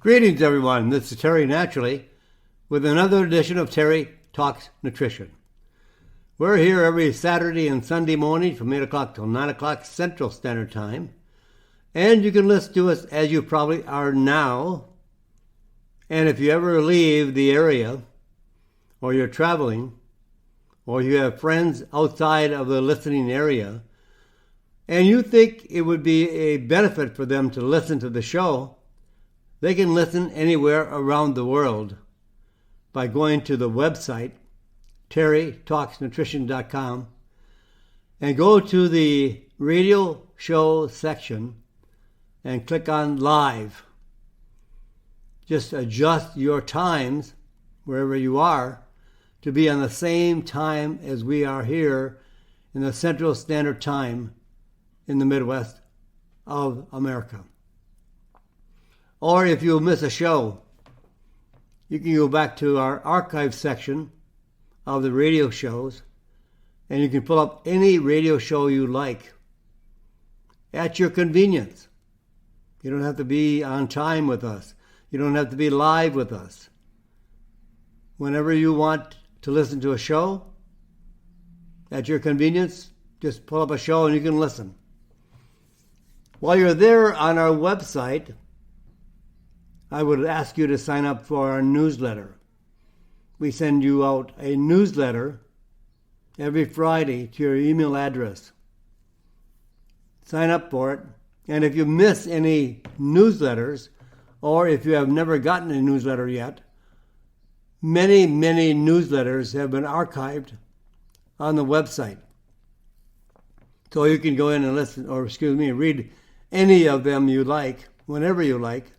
Greetings, everyone. This is Terry Naturally with another edition of Terry Talks Nutrition. We're here every Saturday and Sunday morning from 8 o'clock till 9 o'clock Central Standard Time. And you can listen to us as you probably are now. And if you ever leave the area, or you're traveling, or you have friends outside of the listening area, and you think it would be a benefit for them to listen to the show, they can listen anywhere around the world by going to the website, terrytalksnutrition.com, and go to the radio show section and click on live. Just adjust your times, wherever you are, to be on the same time as we are here in the Central Standard Time in the Midwest of America. Or if you miss a show, you can go back to our archive section of the radio shows, and you can pull up any radio show you like at your convenience. You don't have to be on time with us. You don't have to be live with us. Whenever you want to listen to a show, at your convenience, just pull up a show and you can listen. While you're there on our website, I would ask you to sign up for our newsletter. We send you out a newsletter every Friday to your email address. Sign up for it. And if you miss any newsletters, or if you have never gotten a newsletter yet, many newsletters have been archived on the website. So you can go in and listen, or read any of them you like, whenever you like.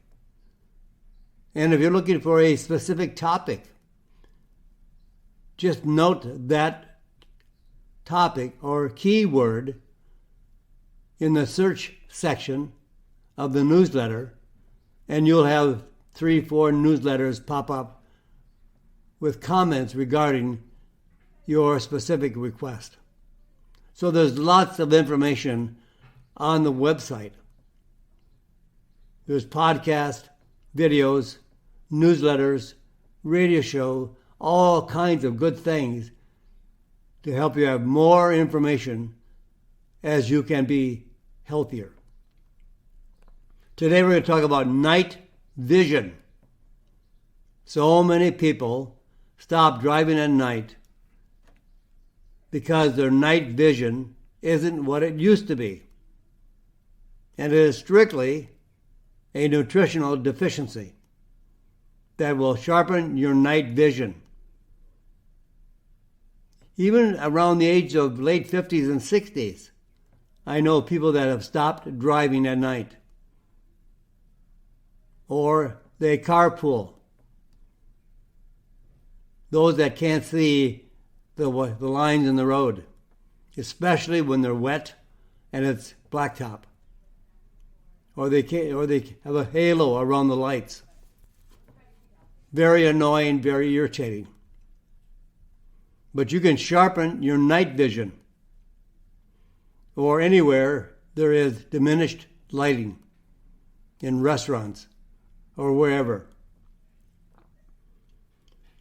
And if you're looking for a specific topic, just note that topic or keyword in the search section of the newsletter, and you'll have 3-4 newsletters pop up with comments regarding your specific request. So there's lots of information on the website. There's podcasts, videos, newsletters, radio show, all kinds of good things to help you have more information as you can be healthier. Today we're going to talk about night vision. So many people stop driving at night because their night vision isn't what it used to be. And it is strictly a nutritional deficiency that will sharpen your night vision. Even around the age of late 50s and 60s, I know people that have stopped driving at night. Or they carpool. Those that can't see the lines in the road, especially when they're wet and it's blacktop. Or they have a halo around the lights. Very annoying, very irritating. But you can sharpen your night vision, or anywhere there is diminished lighting, in restaurants or wherever.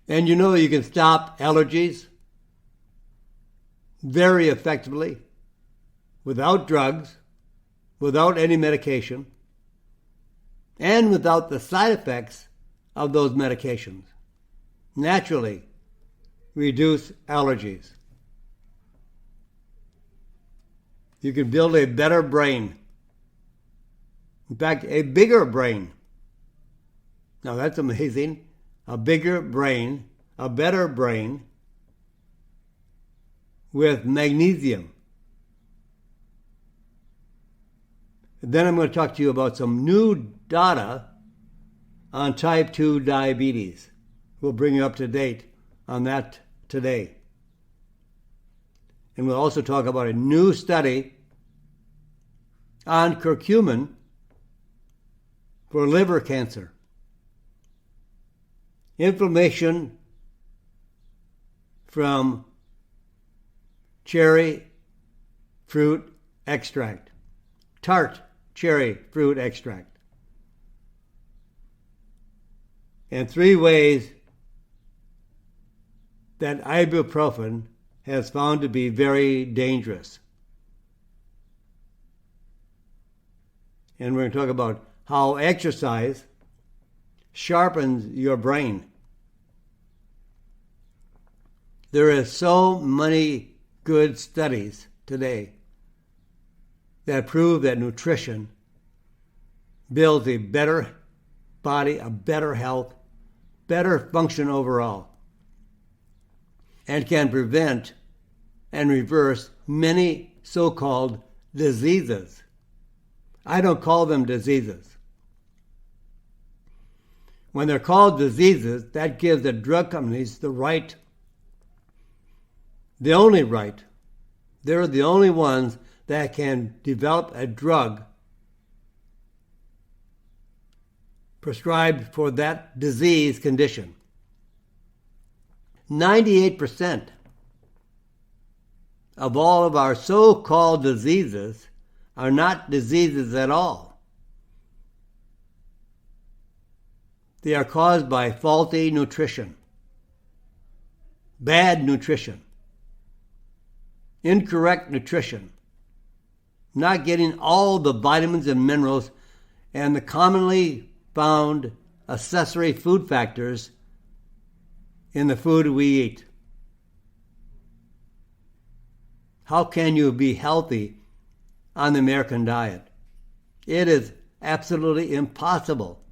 And you know you can stop allergies very effectively, without drugs, without any medication, and without the side effects of those medications. Naturally, reduce allergies. You can build a better brain. In fact, a bigger brain. Now that's amazing. A bigger brain, a better brain with magnesium. And then I'm going to talk to you about some new data on type 2 diabetes. We'll bring you up to date on that today. And we'll also talk about a new study on curcumin for liver cancer. Inflammation from cherry fruit extract, tart cherry fruit extract. and 3 ways that ibuprofen has found to be very dangerous. And we're going to talk about how exercise sharpens your brain. There are so many good studies today that prove that nutrition builds a better body, a better health, better function overall, and can prevent and reverse many so-called diseases. I don't call them diseases. When they're called diseases, that gives the drug companies the right, the only right. They're the only ones that can develop a drug prescribed for that disease condition. 98% of all of our so-called diseases are not diseases at all. They are caused by faulty nutrition, bad nutrition, incorrect nutrition, not getting all the vitamins and minerals and the commonly found accessory food factors in the food we eat. How can you be healthy on the American diet? It is absolutely impossible.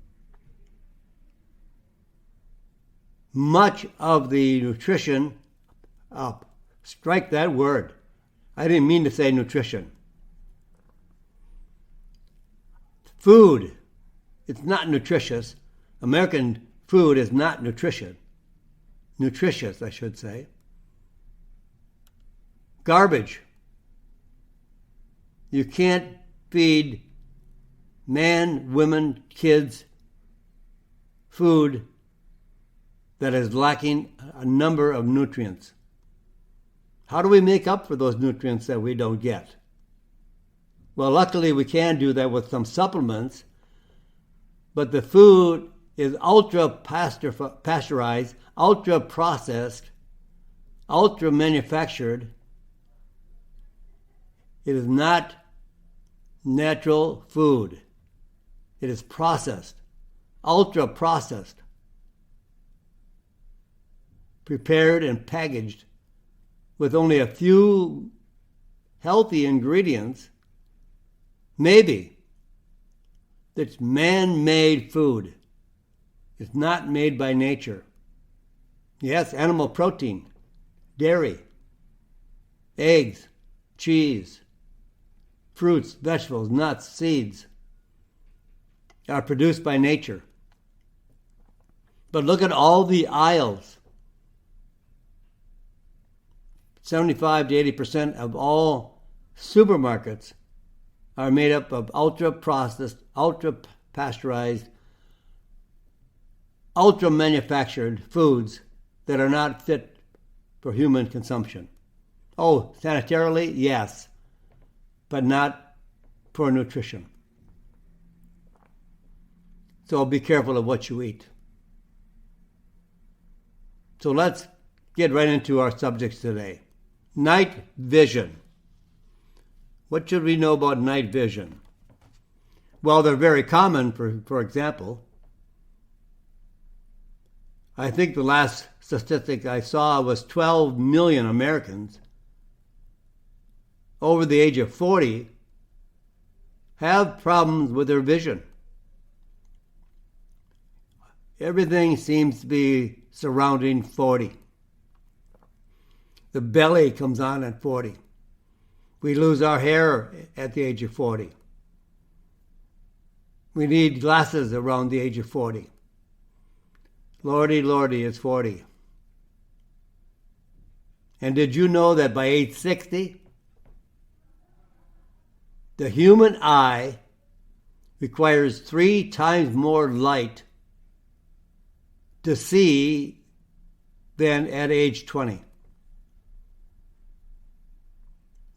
Much of the nutrition, strike that word. I didn't mean to say nutrition. Food, it's not nutritious. American food is not nutritious, I should say. Garbage. You can't feed men, women, kids food that is lacking a number of nutrients. How do we make up for those nutrients that we don't get? Well, luckily we can do that with some supplements, but the food is ultra-pasteurized, ultra-processed, ultra-manufactured. It is not natural food. It is processed, ultra-processed, prepared and packaged with only a few healthy ingredients. Maybe it's man-made food. It's not made by nature. Yes, animal protein, dairy, eggs, cheese, fruits, vegetables, nuts, seeds are produced by nature. But look at all the aisles. 75 to 80% of all supermarkets are made up of ultra-processed, ultra-pasteurized, ultra-manufactured foods that are not fit for human consumption. Oh, sanitarily, yes, but not for nutrition. So be careful of what you eat. So let's get right into our subjects today. Night vision. What should we know about night vision? Well, they're very common, for example. I think the last statistic I saw was 12 million Americans over the age of 40 have problems with their vision. Everything seems to be surrounding 40. The belly comes on at 40. We lose our hair at the age of 40. We need glasses around the age of 40. Lordy, Lordy, it's 40. And did you know that by age 60, the human eye requires 3 times more light to see than at age 20?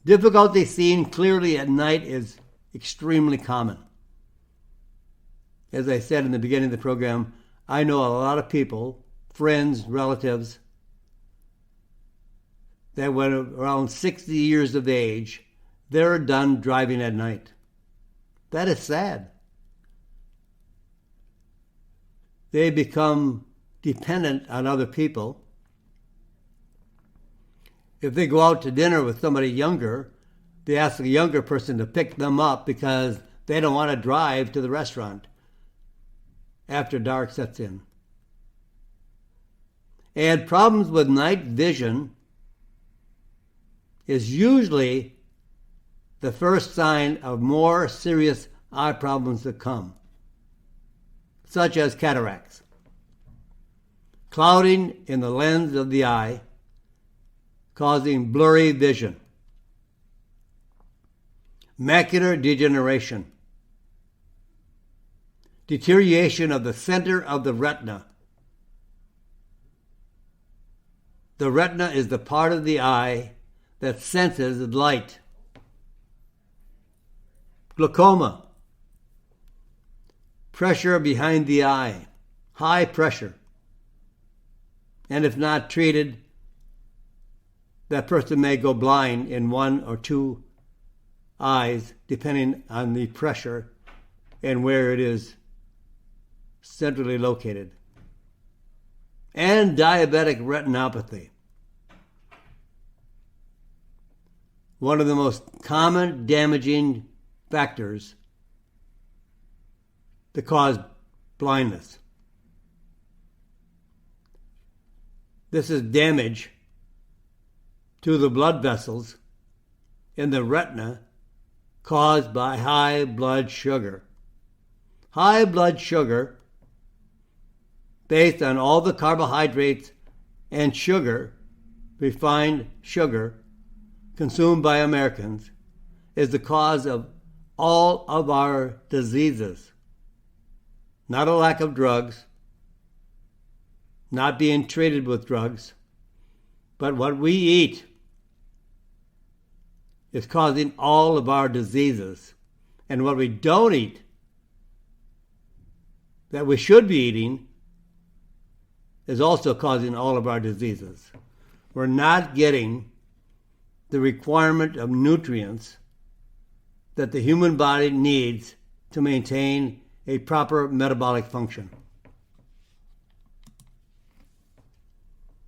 Difficulty seeing clearly at night is extremely common. As I said in the beginning of the program, I know a lot of people, friends, relatives, that when around 60 years of age, they're done driving at night. That is sad. They become dependent on other people. If they go out to dinner with somebody younger, they ask a younger person to pick them up because they don't want to drive to the restaurant after dark sets in. And problems with night vision is usually the first sign of more serious eye problems to come, such as cataracts, clouding in the lens of the eye, causing blurry vision, macular degeneration, deterioration of the center of the retina. The retina is the part of the eye that senses light. Glaucoma, pressure behind the eye, high pressure. And if not treated, that person may go blind in one or two eyes, depending on the pressure and where it is centrally located. And diabetic retinopathy. One of the most common damaging factors that cause blindness. This is damage to the blood vessels in the retina caused by high blood sugar. High blood sugar, based on all the carbohydrates and sugar, refined sugar, consumed by Americans, is the cause of all of our diseases. Not a lack of drugs, not being treated with drugs, but what we eat is causing all of our diseases. And what we don't eat, that we should be eating, is also causing all of our diseases. We're not getting the requirement of nutrients that the human body needs to maintain a proper metabolic function.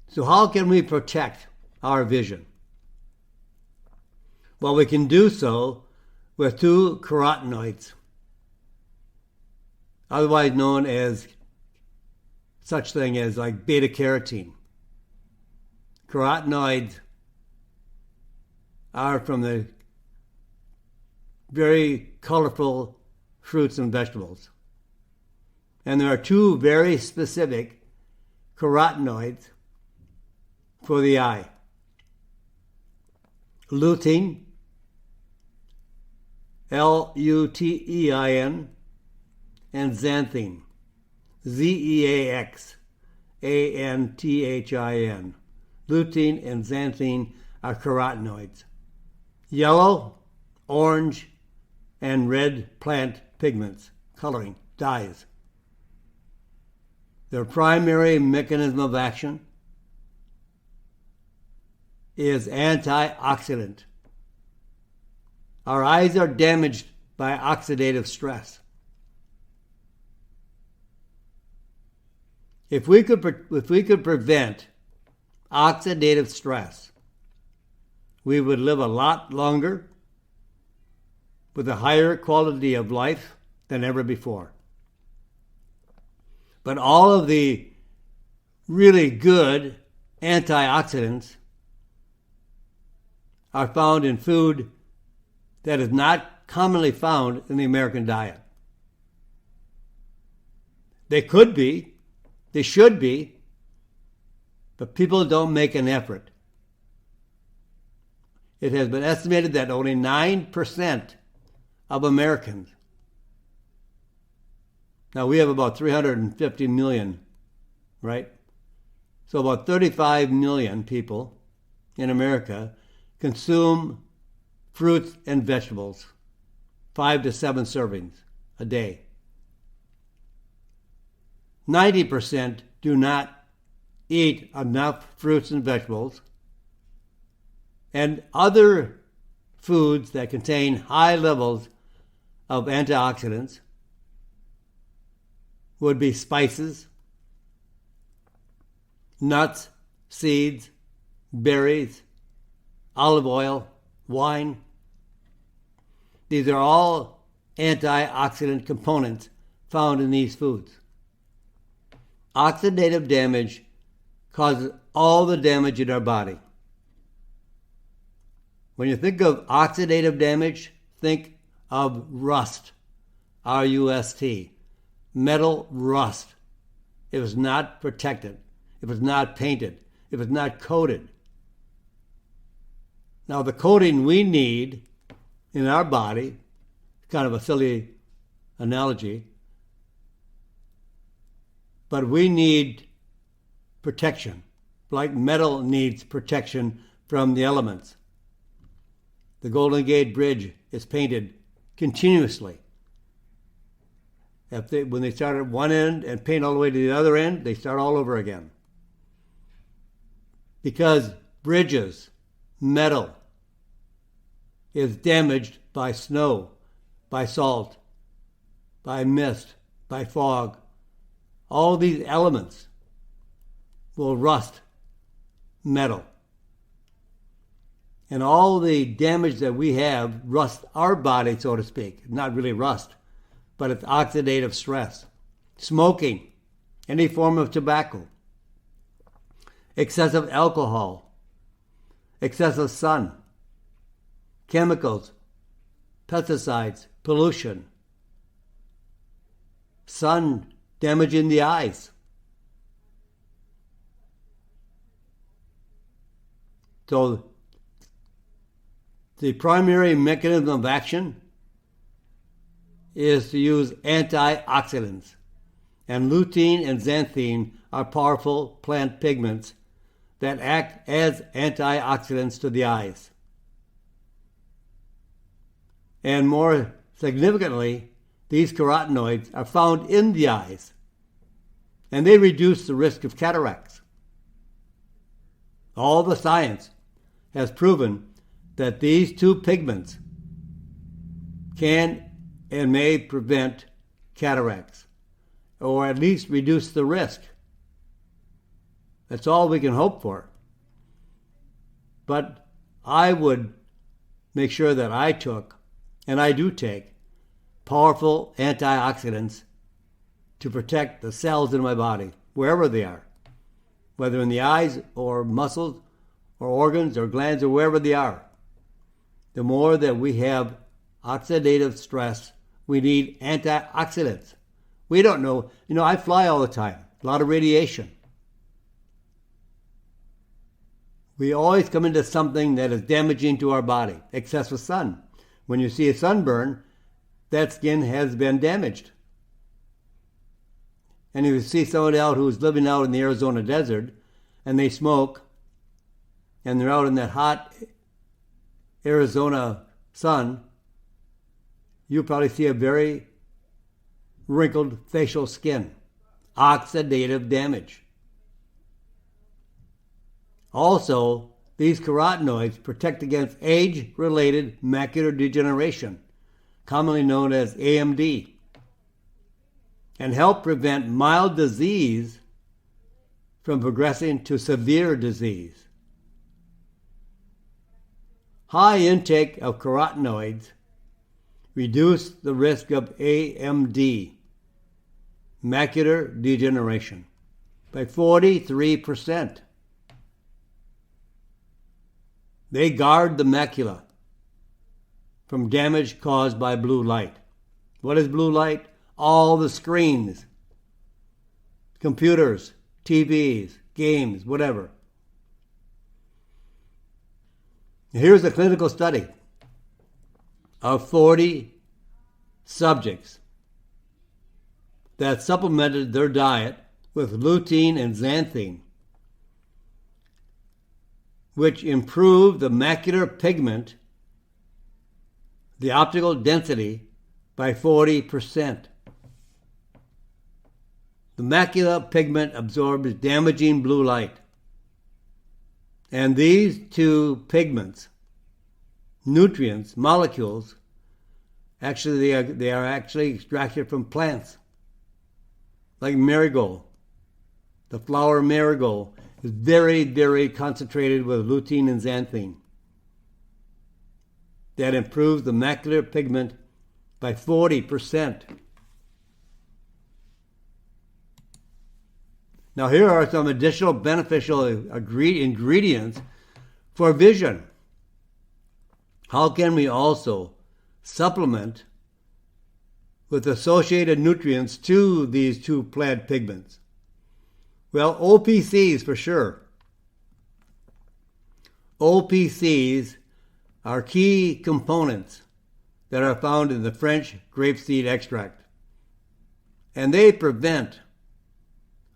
So how can we protect our vision? Well, we can do so with two carotenoids, otherwise known as such thing as like beta-carotene. Carotenoids are from the very colorful fruits and vegetables. And there are two very specific carotenoids for the eye. Lutein, Lutein, and xanthine, Zeaxanthin. Lutein and xanthine are carotenoids. Yellow, orange, and red plant pigments, coloring, dyes. Their primary mechanism of action is antioxidant. Our eyes are damaged by oxidative stress. If we could prevent oxidative stress, we would live a lot longer with a higher quality of life than ever before. But all of the really good antioxidants are found in food that is not commonly found in the American diet. They could be, they should be, but people don't make an effort. It has been estimated that only 9% of Americans, now we have about 350 million, right? So about 35 million people in America consume fruits and vegetables, 5 to 7 servings a day. 90% do not eat enough fruits and vegetables, and other foods that contain high levels of antioxidants would be spices, nuts, seeds, berries, olive oil, wine. These are all antioxidant components found in these foods. Oxidative damage causes all the damage in our body. When you think of oxidative damage, think of rust, R-U-S-T, metal rust. It was not protected. It was not painted. It was not coated. Now, the coating we need in our body, kind of a silly analogy, but we need protection, like metal needs protection from the elements. The Golden Gate Bridge is painted continuously. When they start at one end and paint all the way to the other end, they start all over again. Because bridges, metal, is damaged by snow, by salt, by mist, by fog. All these elements will rust metal. And all the damage that we have rust our body, so to speak. Not really rust, but it's oxidative stress. Smoking, any form of tobacco, excessive alcohol, excessive sun, chemicals, pesticides, pollution, sun damaging the eyes. So the primary mechanism of action is to use antioxidants. And lutein and xanthine are powerful plant pigments that act as antioxidants to the eyes. And more significantly, these carotenoids are found in the eyes, and they reduce the risk of cataracts. All the science has proven that these two pigments can and may prevent cataracts, or at least reduce the risk. That's all we can hope for. But I would make sure that I took, and I do take, powerful antioxidants to protect the cells in my body, wherever they are, whether in the eyes or muscles or organs or glands or wherever they are. The more that we have oxidative stress, we need antioxidants. We don't know. I fly all the time, a lot of radiation. We always come into something that is damaging to our body. Excessive sun. When you see a sunburn, that skin has been damaged. And if you see someone else who's living out in the Arizona desert and they smoke and they're out in that hot Arizona sun, you'll probably see a very wrinkled facial skin. Oxidative damage. Also, these carotenoids protect against age-related macular degeneration, commonly known as AMD, and help prevent mild disease from progressing to severe disease. High intake of carotenoids reduce the risk of AMD, macular degeneration, by 43%. They guard the macula from damage caused by blue light. What is blue light? All the screens, computers, TVs, games, whatever. Here's a clinical study of 40 subjects that supplemented their diet with lutein and xanthine, which improved the macular pigment, the optical density, by 40%. The macular pigment absorbs damaging blue light. And these two pigments, nutrients, molecules, actually they are actually extracted from plants, like marigold. The flower marigold is very, very concentrated with lutein and xanthine. That improves the macular pigment by 40%. Now here are some additional beneficial ingredients for vision. How can we also supplement with associated nutrients to these two plant pigments? Well, OPCs for sure. OPCs are key components that are found in the French grapeseed extract. And they prevent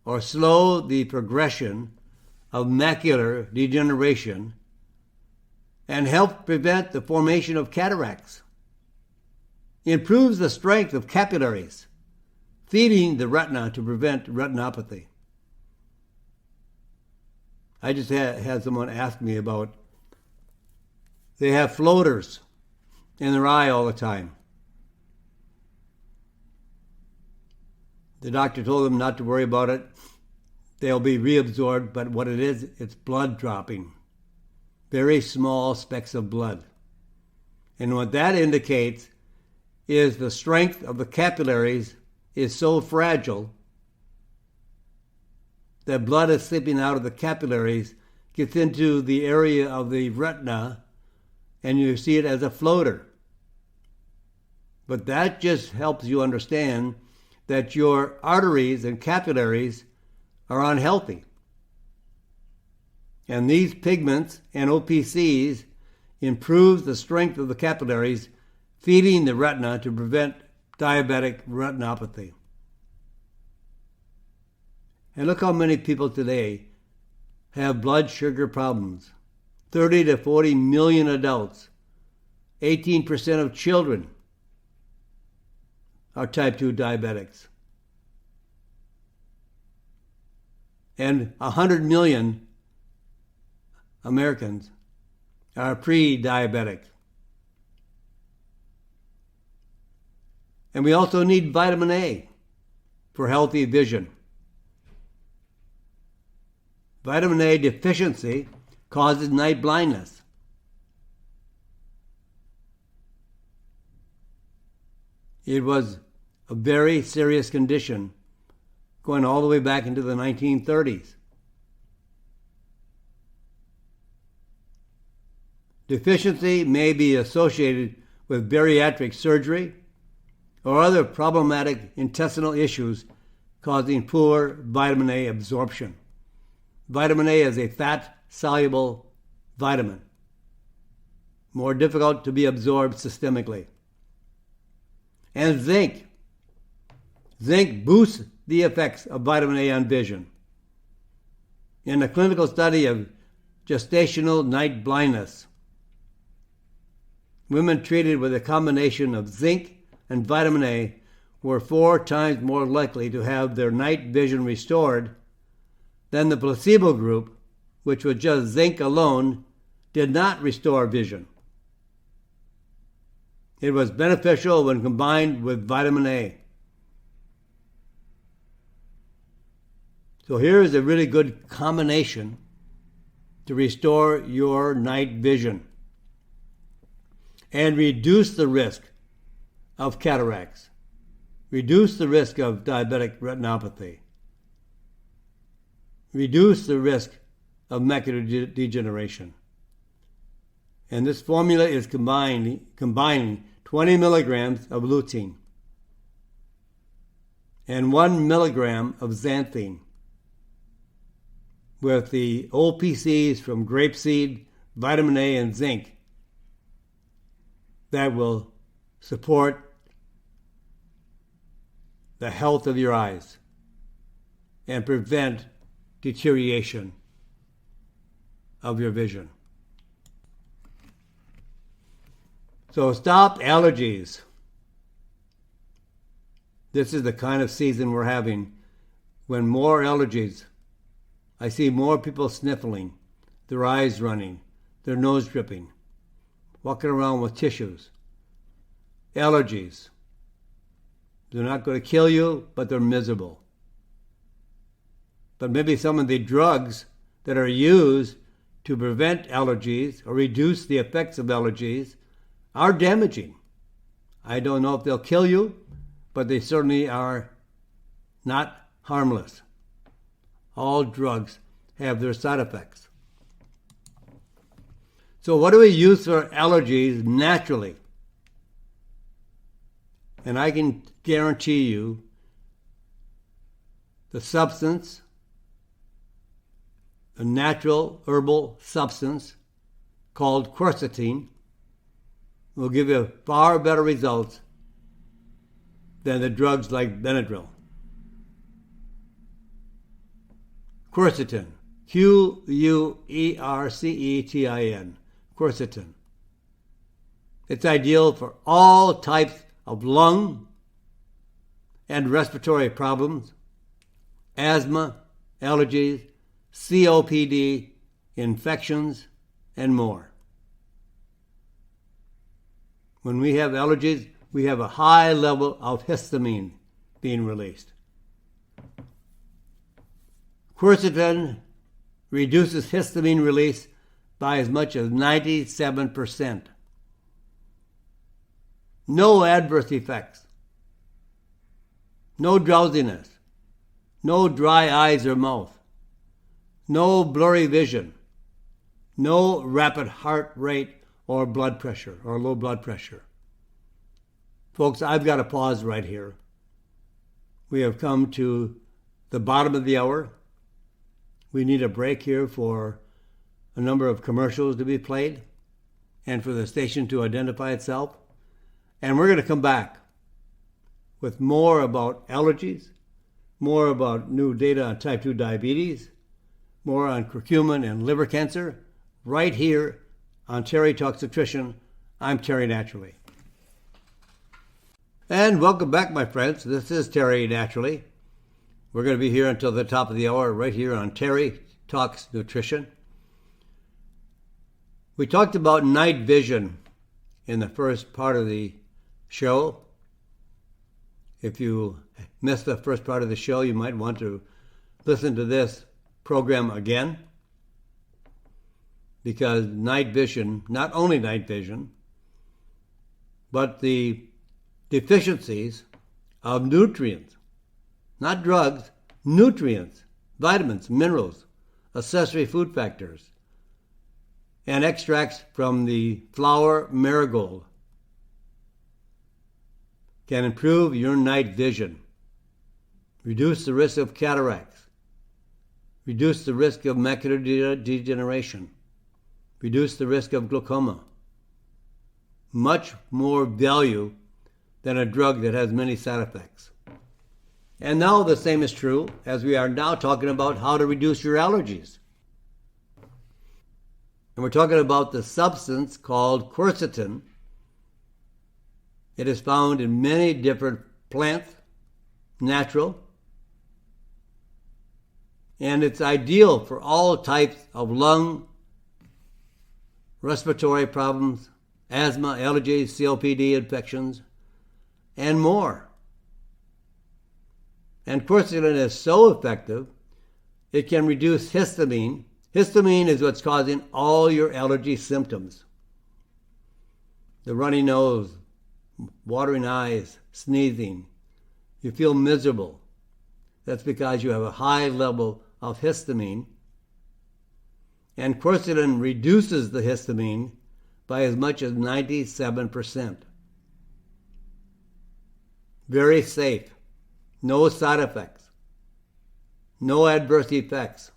or slow the progression of macular degeneration and help prevent the formation of cataracts. Improves the strength of capillaries, feeding the retina to prevent retinopathy. I just had someone ask me about, they have floaters in their eye all the time. The doctor told them not to worry about it. They'll be reabsorbed, but what it is, it's blood dropping. Very small specks of blood. And what that indicates is the strength of the capillaries is so fragile that blood is slipping out of the capillaries, gets into the area of the retina, and you see it as a floater. But that just helps you understand that your arteries and capillaries are unhealthy. And these pigments and OPCs improve the strength of the capillaries, feeding the retina to prevent diabetic retinopathy. And look how many people today have blood sugar problems. 30 to 40 million adults. 18% of children are type 2 diabetics. And 100 million Americans are pre-diabetic. And we also need vitamin A for healthy vision. Vitamin A deficiency causes night blindness. It was a very serious condition going all the way back into the 1930s. Deficiency may be associated with bariatric surgery or other problematic intestinal issues causing poor vitamin A absorption. Vitamin A is a fat-soluble vitamin, more difficult to be absorbed systemically. And zinc. Zinc boosts the effects of vitamin A on vision. In a clinical study of gestational night blindness, women treated with a combination of zinc and vitamin A were 4 times more likely to have their night vision restored than the placebo group, which was just zinc alone, did not restore vision. It was beneficial when combined with vitamin A. So here is a really good combination to restore your night vision and reduce the risk of cataracts, reduce the risk of diabetic retinopathy, reduce the risk of macular degeneration. And this formula is combining 20 milligrams of lutein and 1 milligram of xanthine with the OPCs from grapeseed, vitamin A, and zinc that will support the health of your eyes and prevent deterioration of your vision. So stop allergies. This is the kind of season we're having when more allergies. I see more people sniffling, their eyes running, their nose dripping, walking around with tissues. Allergies. They're not going to kill you, but they're miserable. But maybe some of the drugs that are used to prevent allergies or reduce the effects of allergies are damaging. I don't know if they'll kill you, but they certainly are not harmless. All drugs have their side effects. So what do we use for allergies naturally? And I can guarantee you the substance, a natural herbal substance called quercetin, will give you far better results than the drugs like Benadryl. Quercetin, Quercetin, quercetin. It's ideal for all types of lung and respiratory problems, asthma, allergies, COPD, infections, and more. When we have allergies, we have a high level of histamine being released. Quercetin reduces histamine release by as much as 97%. No adverse effects. No drowsiness. No dry eyes or mouth. No blurry vision. No rapid heart rate or blood pressure or low blood pressure. Folks, I've got to pause right here. We have come to the bottom of the hour. We need a break here for a number of commercials to be played and for the station to identify itself. And we're going to come back with more about allergies, more about new data on type 2 diabetes, more on curcumin and liver cancer, right here on Terry Talks Nutrition. I'm Terry Naturally. And welcome back, my friends. This is Terry Naturally. We're going to be here until the top of the hour, right here on Terry Talks Nutrition. We talked about night vision in the first part of the show. If you missed the first part of the show, you might want to listen to this program again, because night vision, not only night vision, but the deficiencies of nutrients, not drugs, nutrients, vitamins, minerals, accessory food factors, and extracts from the flower marigold can improve your night vision, reduce the risk of cataracts, reduce the risk of macular degeneration, reduce the risk of glaucoma. Much more value than a drug that has many side effects. And now the same is true as we are now talking about how to reduce your allergies. And we're talking about the substance called quercetin. It is found in many different plants, natural, and it's ideal for all types of lung, respiratory problems, asthma, allergies, COPD infections, and more. And quercetin is so effective, it can reduce histamine. Histamine is what's causing all your allergy symptoms. The runny nose, watering eyes, sneezing. You feel miserable. That's because you have a high level of histamine. And quercetin reduces the histamine by as much as 97%. Very safe. No side effects. No adverse effects.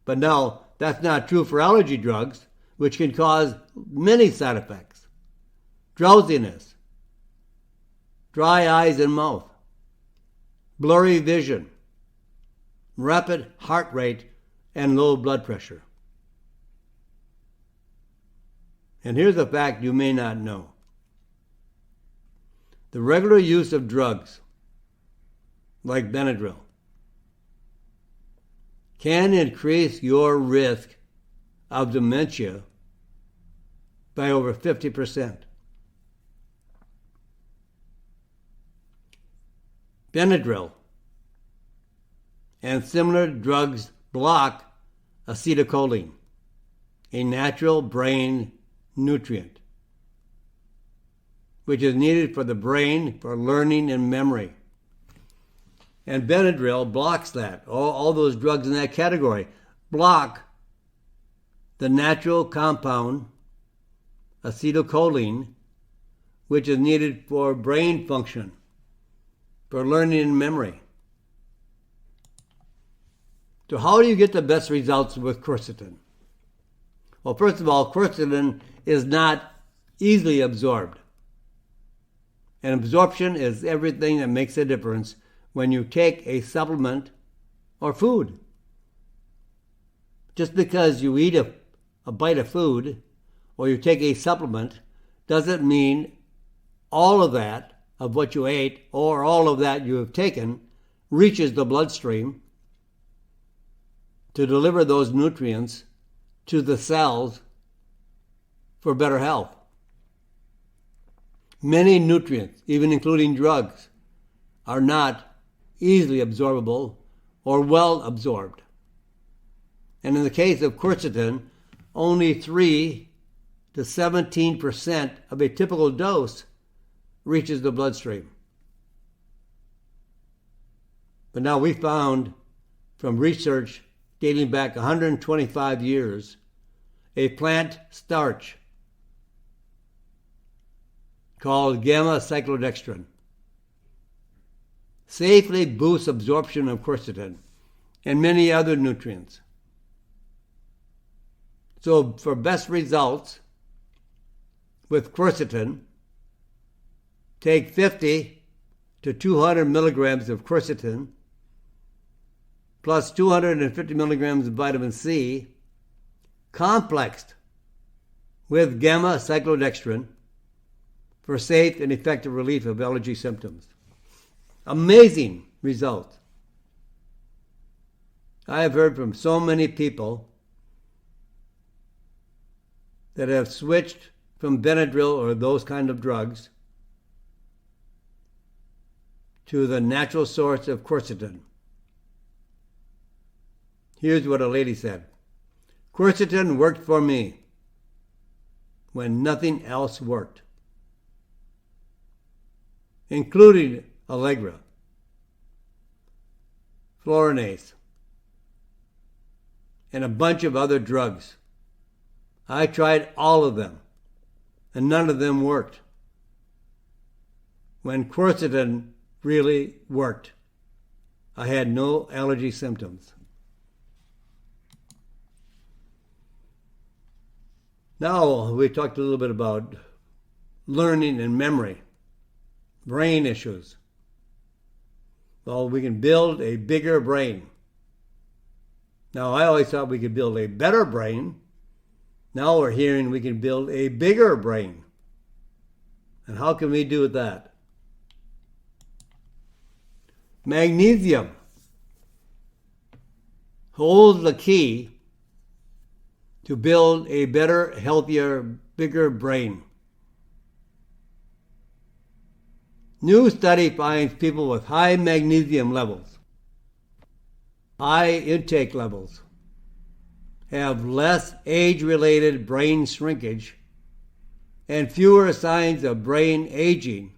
But now, that's not true for allergy drugs, which can cause many side effects. Drowsiness, dry eyes and mouth, blurry vision, rapid heart rate, and low blood pressure. And here's a fact you may not know. The regular use of drugs, like Benadryl, can increase your risk of dementia by over 50%. Benadryl and similar drugs block acetylcholine, a natural brain nutrient, which is needed for the brain for learning and memory. And Benadryl blocks that. All those drugs in that category block the natural compound acetylcholine, which is needed for brain function, for learning and memory. So how do you get the best results with quercetin? Well, first of all, quercetin is not easily absorbed. And absorption is everything that makes a difference when you take a supplement or food. Just because you eat a bite of food or you take a supplement doesn't mean all of that, of what you ate, or all of that you have taken, reaches the bloodstream to deliver those nutrients to the cells for better health. Many nutrients, even including drugs, are not easily absorbable or well absorbed. And in the case of quercetin, only 3 to 17% of a typical dose reaches the bloodstream. But now we found from research dating back 125 years, a plant starch called gamma-cyclodextrin safely boosts absorption of quercetin and many other nutrients. So for best results with quercetin, take 50 to 200 milligrams of quercetin plus 250 milligrams of vitamin C, complexed with gamma-cyclodextrin for safe and effective relief of allergy symptoms. Amazing results. I have heard from so many people that have switched from Benadryl or those kind of drugs to the natural source of quercetin. Here's what a lady said. Quercetin worked for me when nothing else worked, including Allegra, Florinase, and a bunch of other drugs. I tried all of them, and none of them worked. When quercetin really worked, I had no allergy symptoms. Now we talked a little bit about learning and memory, brain issues. Well, we can build a bigger brain. Now, I always thought we could build a better brain. Now we're hearing we can build a bigger brain. And how can we do that? Magnesium holds the key to build a better, healthier, bigger brain. New study finds people with high magnesium levels, high intake levels, have less age-related brain shrinkage and fewer signs of brain aging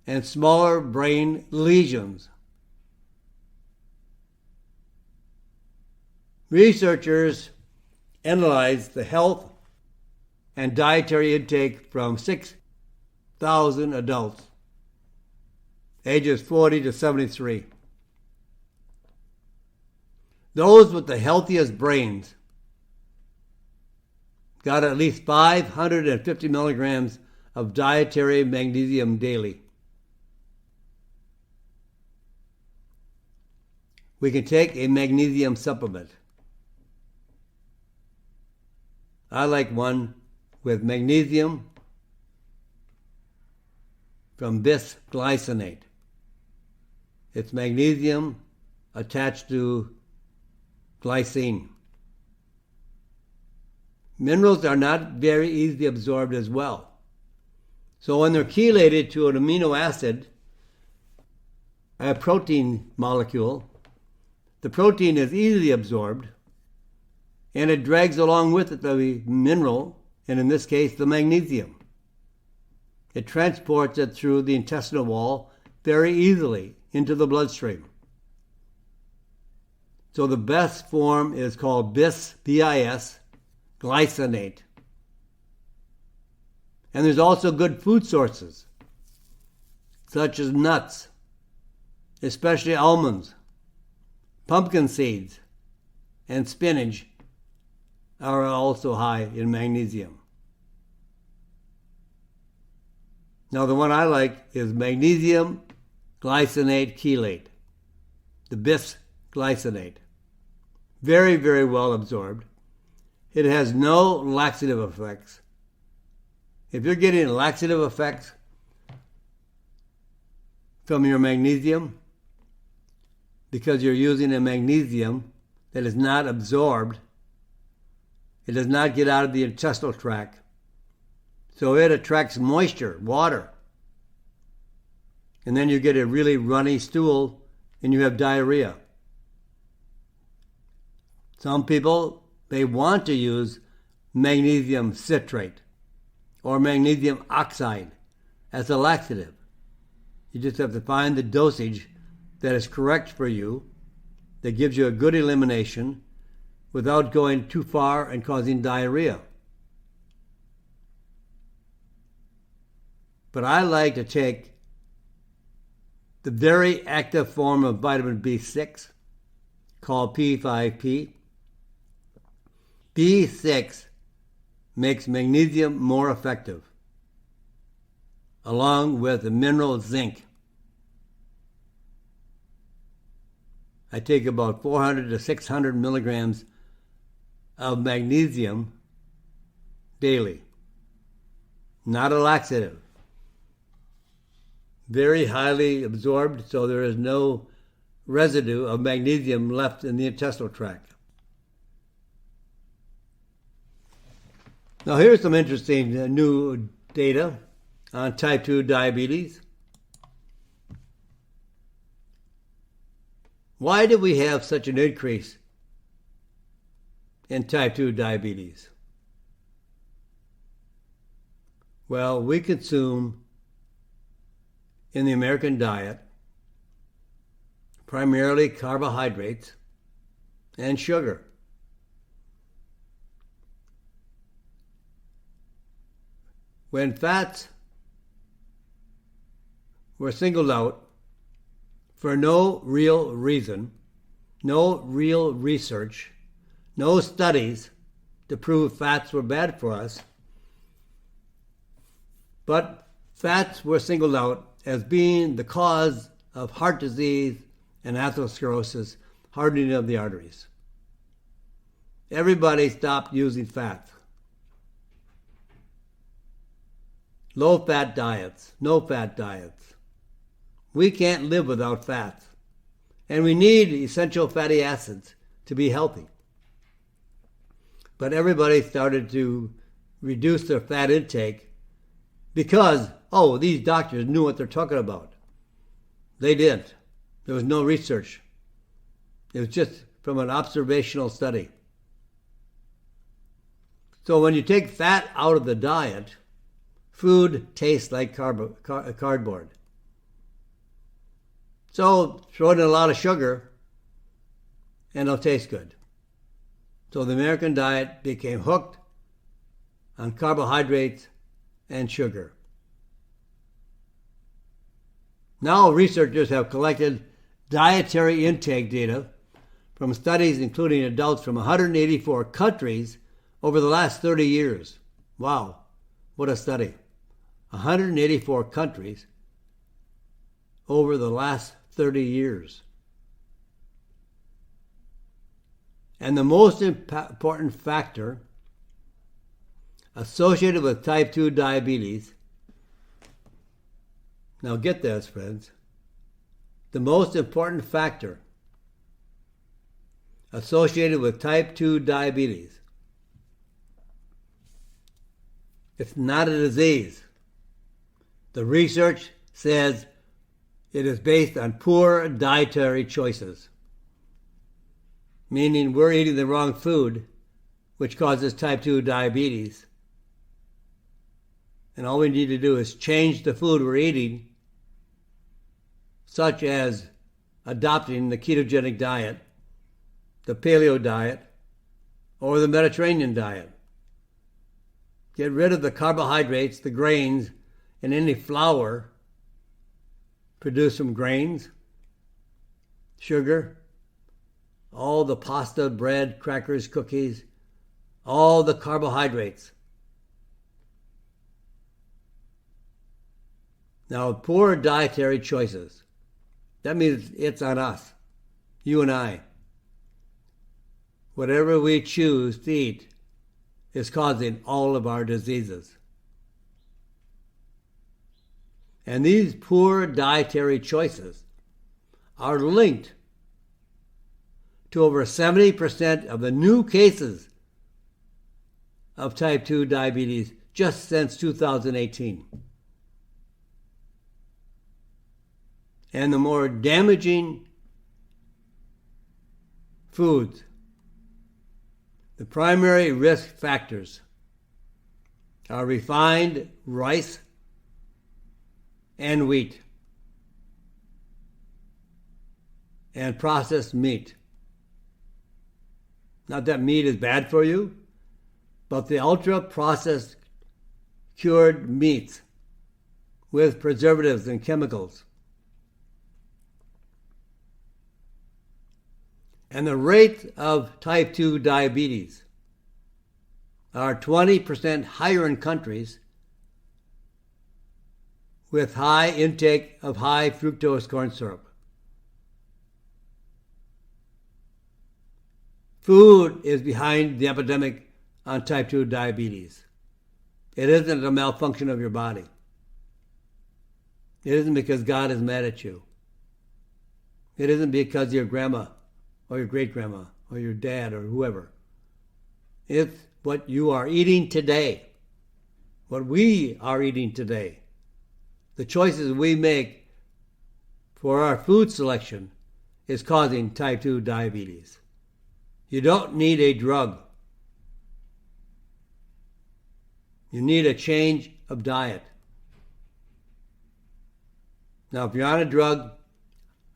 and smaller brain lesions. Researchers analyzed the health and dietary intake from 6,000 adults, ages 40 to 73. Those with the healthiest brains got at least 550 milligrams of dietary magnesium daily. We can take a magnesium supplement. I like one with magnesium from bisglycinate. It's magnesium attached to glycine. Minerals are not very easily absorbed as well. So when they're chelated to an amino acid, a protein molecule, the protein is easily absorbed, and it drags along with it the mineral, and in this case, the magnesium. It transports it through the intestinal wall very easily into the bloodstream. So the best form is called bis, B-I-S, glycinate. And there's also good food sources, such as nuts, especially almonds, pumpkin seeds, and spinach are also high in magnesium. Now the one I like is magnesium glycinate chelate, the bisglycinate. Very, very well absorbed. It has no laxative effects. If you're getting laxative effects from your magnesium, because you're using a magnesium that is not absorbed, it does not get out of the intestinal tract. So it attracts moisture, water. And then you get a really runny stool and you have diarrhea. Some people, they want to use magnesium citrate or magnesium oxide as a laxative. You just have to find the dosage that is correct for you, that gives you a good elimination without going too far and causing diarrhea. But I like to take the very active form of vitamin B6 called P5P. B6 makes magnesium more effective, along with the mineral zinc. I take about 400 to 600 milligrams of magnesium daily. Not a laxative. Very highly absorbed, so there is no residue of magnesium left in the intestinal tract. Now here's some interesting new data on type 2 diabetes. Why do we have such an increase in type 2 diabetes? Well, we consume in the American diet primarily carbohydrates and sugar. When fats were singled out for no real reason, no real research, no studies to prove fats were bad for us, but fats were singled out as being the cause of heart disease and atherosclerosis, hardening of the arteries. Everybody stopped using fats. Low-fat diets, no-fat diets. We can't live without fats. And we need essential fatty acids to be healthy. But everybody started to reduce their fat intake because, these doctors knew what they're talking about. They didn't. There was no research. It was just from an observational study. So when you take fat out of the diet, food tastes like cardboard. So throw in a lot of sugar and it'll taste good. So the American diet became hooked on carbohydrates and sugar. Now researchers have collected dietary intake data from studies including adults from 184 countries over the last 30 years. Wow, what a study. 184 countries over the last 30 years. And the most important factor associated with type 2 diabetes, now get this, friends, the most important factor associated with type 2 diabetes. It's not a disease. The research says it is based on poor dietary choices, meaning we're eating the wrong food, which causes type 2 diabetes. And all we need to do is change the food we're eating, such as adopting the ketogenic diet, the paleo diet, or the Mediterranean diet. Get rid of the carbohydrates, the grains, and any flour produced from grains, sugar, all the pasta, bread, crackers, cookies, all the carbohydrates. Now, poor dietary choices. That means it's on us, you and I. Whatever we choose to eat is causing all of our diseases. And these poor dietary choices are linked to over 70% of the new cases of type 2 diabetes just since 2018. And the more damaging foods, the primary risk factors are refined rice and wheat and processed meat. Not that meat is bad for you, but the ultra-processed cured meats with preservatives and chemicals. And the rate of type 2 diabetes are 20% higher in countries with high intake of high fructose corn syrup. Food is behind the epidemic on type 2 diabetes. It isn't a malfunction of your body. It isn't because God is mad at you. It isn't because your grandma or your great-grandma or your dad or whoever. It's what you are eating today, what we are eating today. The choices we make for our food selection is causing type 2 diabetes. You don't need a drug. You need a change of diet. Now, if you're on a drug,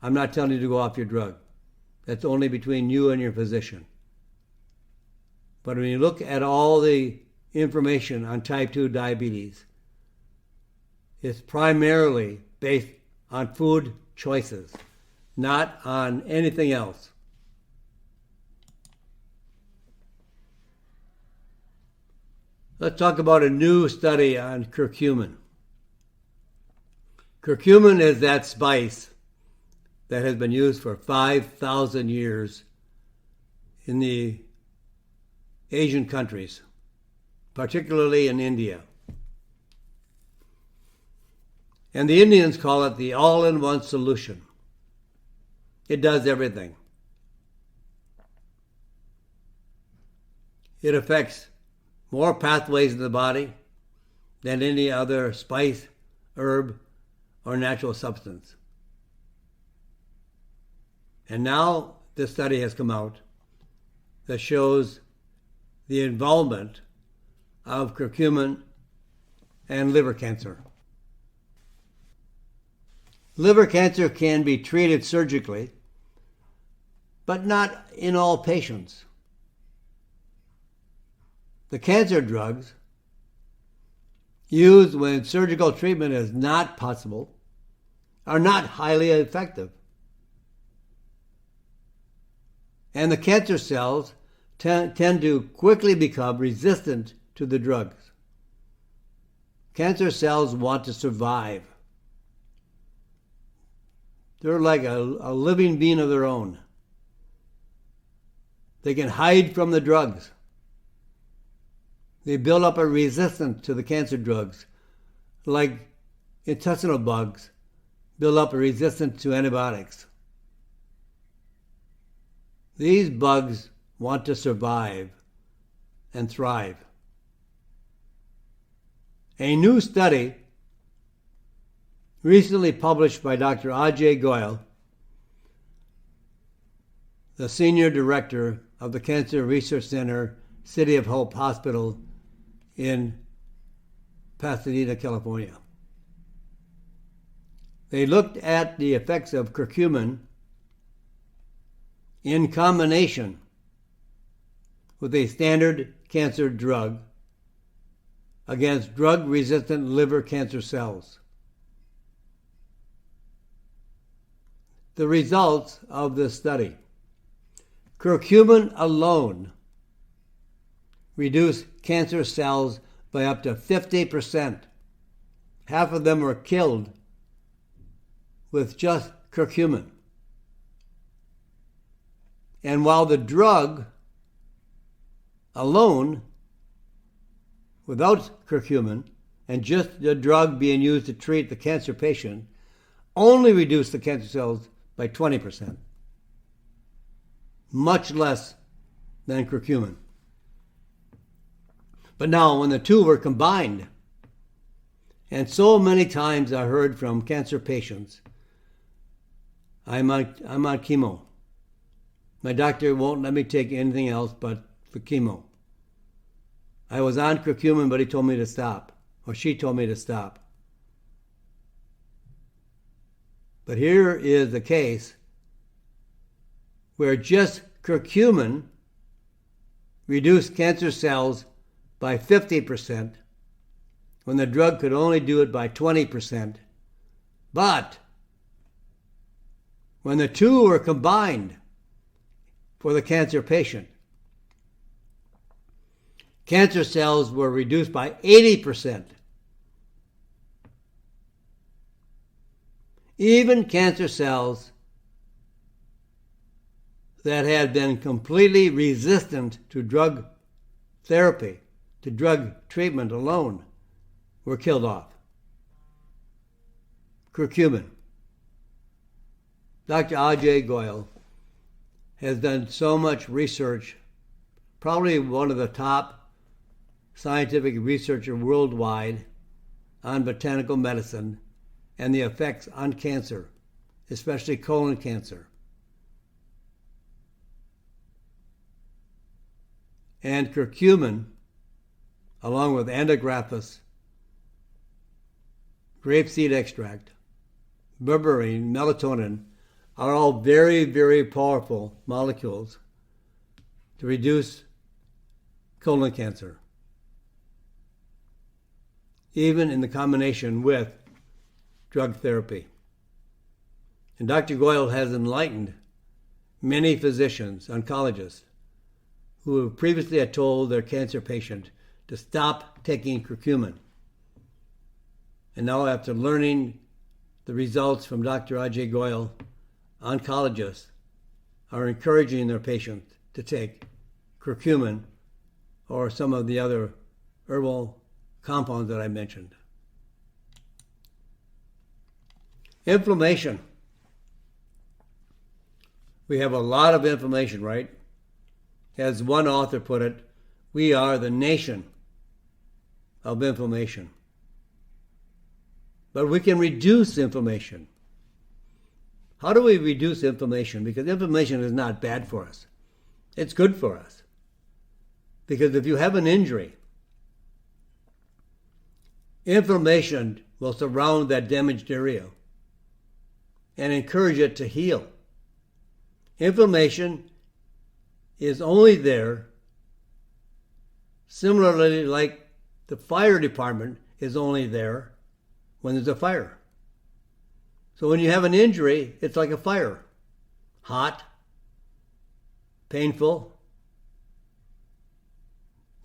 I'm not telling you to go off your drug. That's only between you and your physician. But when you look at all the information on type 2 diabetes, it's primarily based on food choices, not on anything else. Let's talk about a new study on curcumin. Curcumin is that spice that has been used for 5,000 years in the Asian countries, particularly in India. And the Indians call it the all-in-one solution. It does everything. It affects more pathways in the body than any other spice, herb, or natural substance. And now this study has come out that shows the involvement of curcumin and liver cancer. Liver cancer can be treated surgically, but not in all patients. The cancer drugs used when surgical treatment is not possible are not highly effective. And the cancer cells tend to quickly become resistant to the drugs. Cancer cells want to survive. They're like a living being of their own. They can hide from the drugs. They build up a resistance to the cancer drugs, like intestinal bugs build up a resistance to antibiotics. These bugs want to survive and thrive. A new study recently published by Dr. Ajay Goyal, the senior director of the Cancer Research Center, City of Hope Hospital in Pasadena, California. They looked at the effects of curcumin in combination with a standard cancer drug against drug-resistant liver cancer cells. The results of this study. Curcumin alone reduced cancer cells by up to 50%. Half of them were killed with just curcumin. And while the drug alone, without curcumin, and just the drug being used to treat the cancer patient, only reduced the cancer cells by 20%. Much less than curcumin. But now, when the two were combined, and so many times I heard from cancer patients, I'm on chemo. My doctor won't let me take anything else but the chemo. I was on curcumin, but he told me to stop, or she told me to stop. But here is the case where just curcumin reduced cancer cells by 50% when the drug could only do it by 20%. But when the two were combined for the cancer patient, cancer cells were reduced by 80%. Even cancer cells that had been completely resistant to drug therapy, to drug treatment alone, were killed off. Curcumin. Dr. Ajay Goyal has done so much research, probably one of the top scientific researchers worldwide on botanical medicine and the effects on cancer, especially colon cancer. And curcumin, along with antigraphis, grapeseed extract, berberine, melatonin, are all very, very powerful molecules to reduce colon cancer, even in the combination with drug therapy. And Dr. Goyal has enlightened many physicians, oncologists, who previously had told their cancer patient to stop taking curcumin. And now, after learning the results from Dr. Ajay Goyal, oncologists are encouraging their patients to take curcumin or some of the other herbal compounds that I mentioned. Inflammation. We have a lot of inflammation, right? As one author put it, we are the nation of inflammation. But we can reduce inflammation. How do we reduce inflammation? Because inflammation is not bad for us. It's good for us. Because if you have an injury, inflammation will surround that damaged area and encourage it to heal. Inflammation is only there, similarly like the fire department is only there when there's a fire. So when you have an injury, it's like a fire. Hot, painful,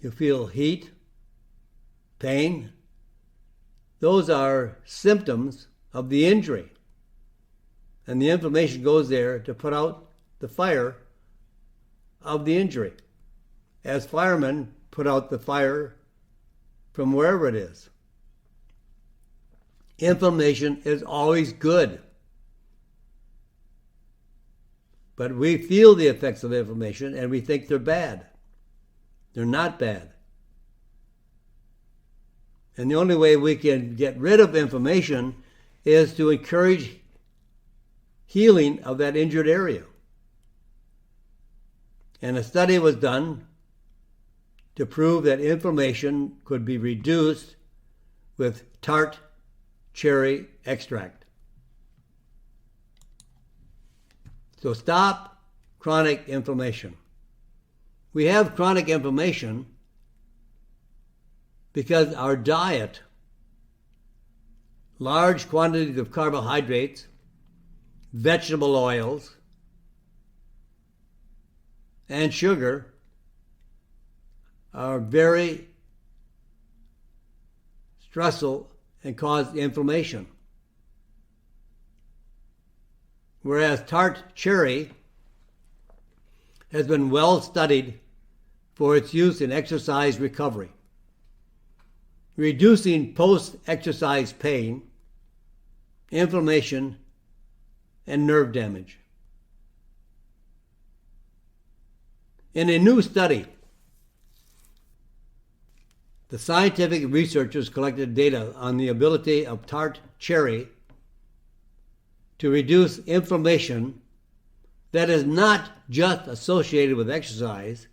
you feel heat, pain. Those are symptoms of the injury. And the inflammation goes there to put out the fire of the injury, as firemen put out the fire from wherever it is. Inflammation is always good. But we feel the effects of inflammation and we think they're bad. They're not bad. And the only way we can get rid of inflammation is to encourage healing of that injured area. And a study was done to prove that inflammation could be reduced with tart cherry extract. So stop chronic inflammation. We have chronic inflammation because our diet, large quantities of carbohydrates, vegetable oils, and sugar are very stressful and cause inflammation. Whereas tart cherry has been well studied for its use in exercise recovery, reducing post-exercise pain, inflammation, and nerve damage. In a new study, the scientific researchers collected data on the ability of tart cherry to reduce inflammation that is not just associated with exercise,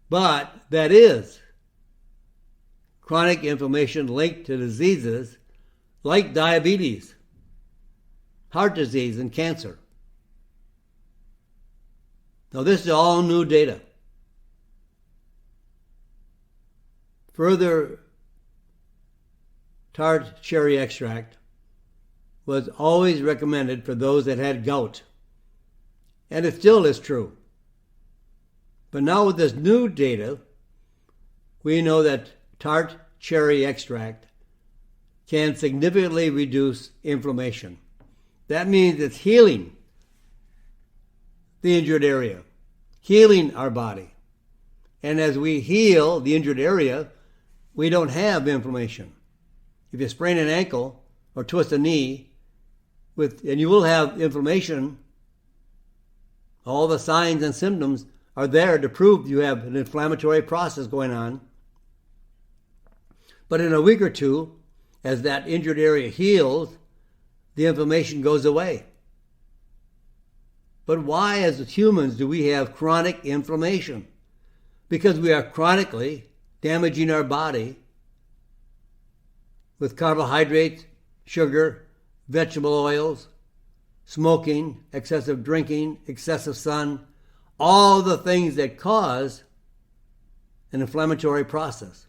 but that is chronic inflammation linked to diseases like diabetes, heart disease, and cancer. Now, this is all new data. Further, tart cherry extract was always recommended for those that had gout, and it still is true. But now with this new data, we know that tart cherry extract can significantly reduce inflammation. That means it's healing the injured area, healing our body. And as we heal the injured area, we don't have inflammation. If you sprain an ankle or twist a knee, and you will have inflammation, all the signs and symptoms are there to prove you have an inflammatory process going on. But in a week or two, as that injured area heals, the inflammation goes away. But why, as humans, do we have chronic inflammation? Because we are chronically damaging our body with carbohydrates, sugar, vegetable oils, smoking, excessive drinking, excessive sun, all the things that cause an inflammatory process.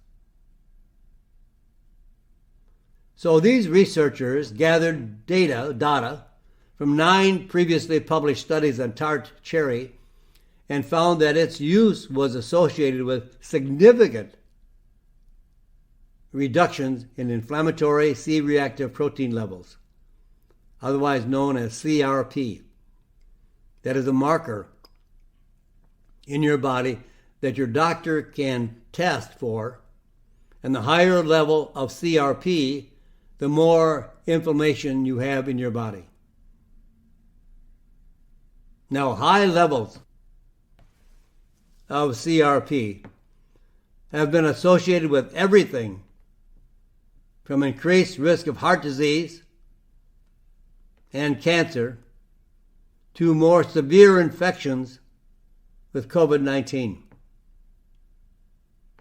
So these researchers gathered data from 9 previously published studies on tart cherry and found that its use was associated with significant reductions in inflammatory C-reactive protein levels, otherwise known as CRP. That is a marker in your body that your doctor can test for, and the higher level of CRP, the more inflammation you have in your body. Now, high levels of CRP have been associated with everything from increased risk of heart disease and cancer to more severe infections with COVID-19.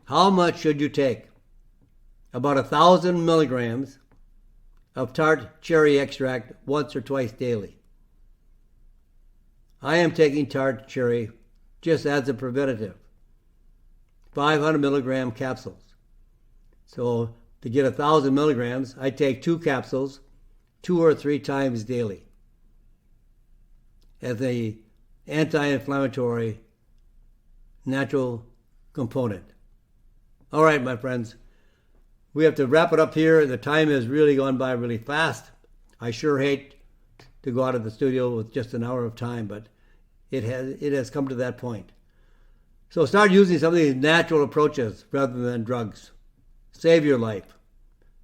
How much should you take? About 1,000 milligrams of tart cherry extract once or twice daily. I am taking tart cherry just as a preventative. 500 milligram capsules. So to get 1,000 milligrams, I take 2 capsules 2 or 3 times daily as an anti-inflammatory natural component. All right, my friends, we have to wrap it up here. The time has really gone by really fast. I sure hate to go out of the studio with just an hour of time, but it has come to that point. So start using some of these natural approaches rather than drugs. Save your life.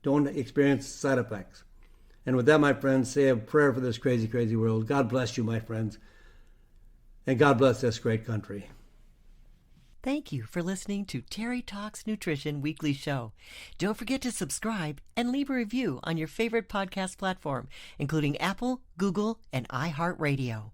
Don't experience side effects. And with that, my friends, say a prayer for this crazy, crazy world. God bless you, my friends. And God bless this great country. Thank you for listening to Terry Talks Nutrition Weekly Show. Don't forget to subscribe and leave a review on your favorite podcast platform, including Apple, Google, and iHeartRadio.